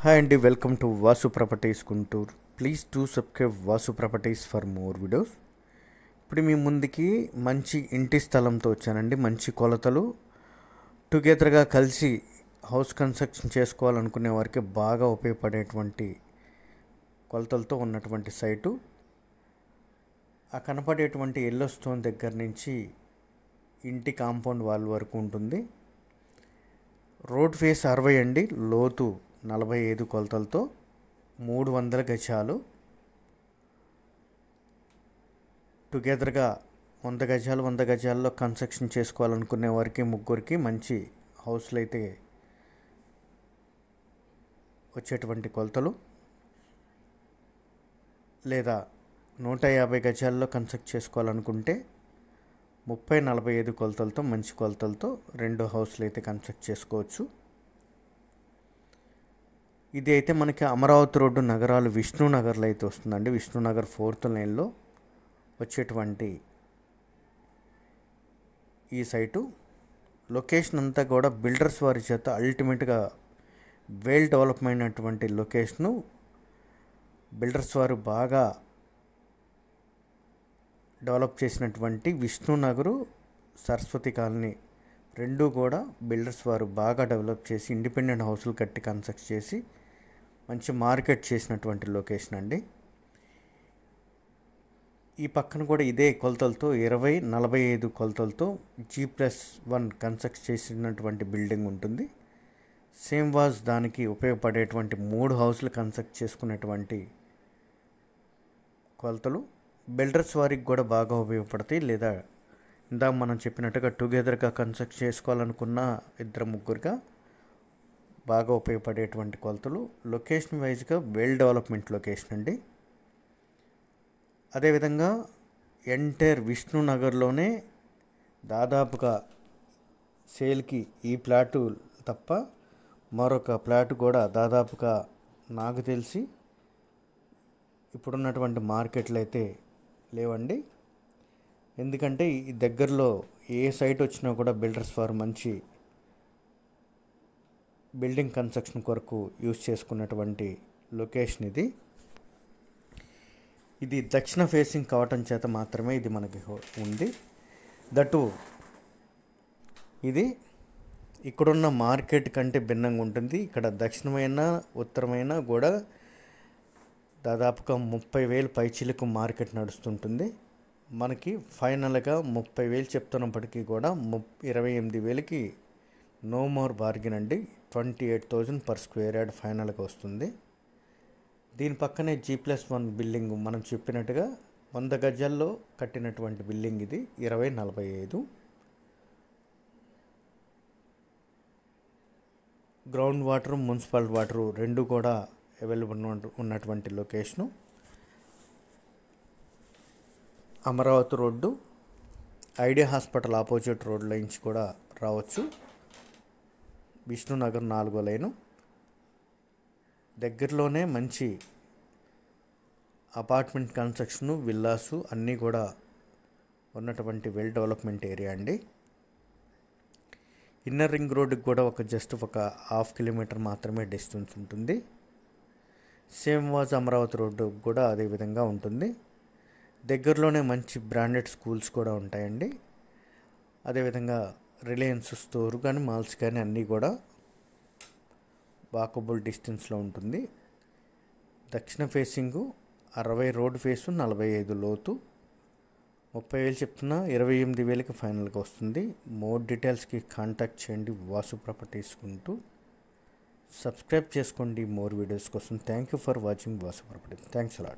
Hi అండి, welcome to Vasu properties Guntur. Please to subscribe Vasu properties for more videos. ఇప్పుడు మీ ముందుకి మంచి ఇంటి స్థలంతో వచ్చానండి. మంచి కొలతలు టుగెదర్గా కలిసి హౌస్ కన్స్ట్రక్షన్ చేసుకోవాలనుకునే వారికి బాగా ఉపయోగపడేటువంటి కొలతలతో ఉన్నటువంటి సైటు. ఆ కనపడేటువంటి ఎల్లో స్టోన్ దగ్గర నుంచి ఇంటి కాంపౌండ్ వాల్ వరకు ఉంటుంది. రోడ్ ఫేస్ 60 అండి, లోతు 45 కొలతలతో 300 గజాలు. టుగెదర్గా 100 గజాలు 100 గజాల్లో కన్స్ట్రక్షన్ చేసుకోవాలనుకునే వారికి ముగ్గురికి మంచి హౌస్లు అయితే వచ్చేటువంటి కొలతలు, లేదా 150 గజాల్లో కన్స్ట్రక్ట్ చేసుకోవాలనుకుంటే 30-45 కొలతలతో మంచి కొలతలతో 2 హౌస్లు అయితే కన్స్ట్రక్ట్ చేసుకోవచ్చు. ఇది అయితే మనకి అమరావతి రోడ్డు నగరాలు విష్ణునగర్లో అయితే వస్తుందండి. విష్ణునగర్ 4th లైన్లో వచ్చేటువంటి ఈ సైటు లొకేషన్ అంతా కూడా బిల్డర్స్ వారి చేత అల్టిమేట్గా వెల్ డెవలప్మెంట్ అయినటువంటి లొకేషను. బిల్డర్స్ వారు బాగా డెవలప్ చేసినటువంటి విష్ణునగరు, సరస్వతి కాలనీ రెండు కూడా బిల్డర్స్ వారు బాగా డెవలప్ చేసి ఇండిపెండెంట్ హౌస్లు కట్టి కన్స్ట్రక్ట్ చేసి మంచి మార్కెట్ చేసినటువంటి లొకేషన్ అండి. ఈ పక్కన కూడా ఇదే కొలతలతో 20-45 కొలతలతో G+1 కన్స్ట్రక్ట్ చేసినటువంటి బిల్డింగ్ ఉంటుంది. సేమ్ వాజ్ దానికి ఉపయోగపడేటువంటి 3 హౌస్లు కన్స్ట్రక్ట్ చేసుకునేటువంటి కొలతలు బిల్డర్స్ వారికి కూడా బాగా ఉపయోగపడతాయి. లేదా ఇందాక మనం చెప్పినట్టుగా టుగెదర్గా కన్స్ట్రక్ట్ చేసుకోవాలనుకున్న 2-3గా బాగా ఉపయోగపడేటువంటి కొలతలు. లొకేషన్ వైజ్గా వెల్ డెవలప్మెంట్ లొకేషన్ అండి. అదేవిధంగా ఎంటైర్ విష్ణునగర్లోనే దాదాపుగా సేల్కి ఈ ప్లాటు తప్ప మరొక ప్లాటు కూడా దాదాపుగా నాకు తెలిసి ఇప్పుడున్నటువంటి మార్కెట్లు అయితే లేవండి. ఎందుకంటే ఈ దగ్గరలో ఏ సైట్ వచ్చినా కూడా బిల్డర్స్ వారు మంచి బిల్డింగ్ కన్స్ట్రక్షన్ కొరకు యూజ్ చేసుకున్నటువంటి లొకేషన్ ఇది. ఇది దక్షిణ ఫేసింగ్ కావటం చేత మాత్రమే ఇది మనకి ఉంది. దట్టు ఇది ఇక్కడున్న మార్కెట్ కంటే భిన్నంగా ఉంటుంది. ఇక్కడ దక్షిణమైన ఉత్తరమైన కూడా దాదాపుగా 30,000 పైచిలకు మార్కెట్ నడుస్తుంటుంది. మనకి ఫైనల్గా 30,000 చెప్తున్నప్పటికీ కూడా 28,000కి నో మోర్ బార్గెన్ అండి. 28,000 per square yard ఫైనల్గా వస్తుంది. దీని పక్కనే G+1 బిల్డింగ్ మనం చెప్పినట్టుగా 100 గజాల్లో కట్టినటువంటి బిల్డింగ్ ఇది 20-45. గ్రౌండ్ వాటర్, మున్సిపల్ వాటరు రెండు కూడా అవైలబుల్ ఉన్నటువంటి location. Amaravati road, idea hospital opposite రోడ్లో నుంచి కూడా రావచ్చు. విష్ణునగర్ 4వ లైను దగ్గరలోనే మంచి అపార్ట్మెంట్ కన్స్ట్రక్షను, విల్లాసు అన్నీ కూడా ఉన్నటువంటి వెల్ డెవలప్మెంట్ ఏరియా అండి. ఇన్నర్ రింగ్ రోడ్డుకి కూడా జస్ట్ ఒక 1/2 కిలోమీటర్ మాత్రమే డిస్టెన్స్ ఉంటుంది. సేమ్ వాజ్ అమరావతి రోడ్డు కూడా అదేవిధంగా ఉంటుంది. దగ్గరలోనే మంచి బ్రాండెడ్ స్కూల్స్ కూడా ఉంటాయండి. అదేవిధంగా రిలయన్స్ స్టోర్ కానీ మాల్స్ కానీ అన్నీ కూడా వాకబుల్ డిస్టెన్స్లో ఉంటుంది. దక్షిణ ఫేసింగు 60 రోడ్ ఫేసు, 45 లోతు, 30,000 చెప్తున్నా 28,000కి ఫైనల్గా వస్తుంది. మోర్ డీటెయిల్స్కి కాంటాక్ట్ చేయండి వాసు ప్రాపర్టీస్ గుంటూ. సబ్స్క్రైబ్ చేసుకోండి మోర్ వీడియోస్ కోసం. Thank you for watching Vasu properties. Thanks a lot.